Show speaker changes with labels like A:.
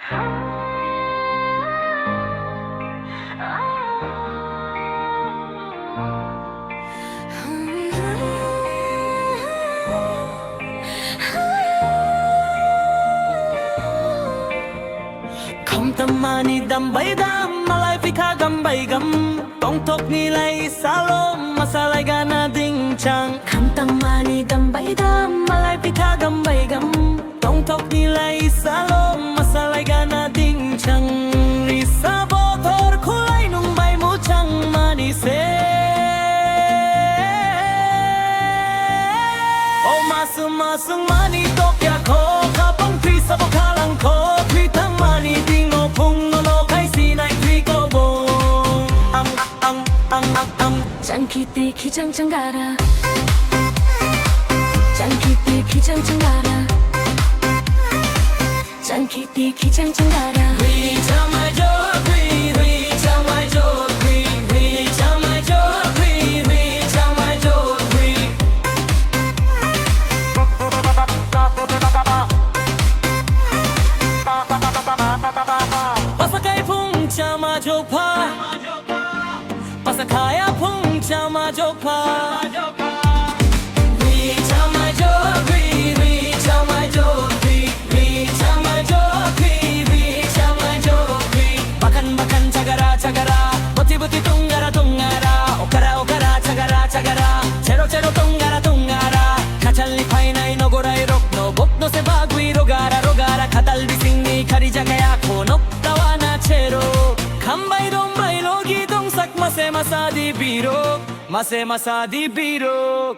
A: Không tâm mà ni đầm bay đam mà lại phi khá gầm bay gầm Tông thốc ni lại xa lô mà xa lại gana ding chang Không tâm mà ni đầm bay đam mà lại phi khá gầm bay gầm Tông thốc ni lại xa lô mà xa lại gana ding chang Ni sa bo thor khulai nung bay mu chang mà ni se O masung mà ni tok ya ko Ka pang tri sa bo ka lang ko Tri thang mà ni ding no phung no lo khai si nai tri ko bo 짱키띠 기장장 가라 짱키띠 기장장 가라 짱키띠 기장장 가라 위자마조 위자마조 위자마조 위자마조 Pasakay pung chamajo pa Pasakaya pung chamajo pa Wichamajo wichamajo wichamajo wichamajo Bakan chagara chagara Buti tungara Okara chagara Chero tungara Kachalli painai nogorai rok no bok no se bagui rogara Katal bising ni kari jagaya konop tawana chero Kambai dombai logi dong sak mase masadi biro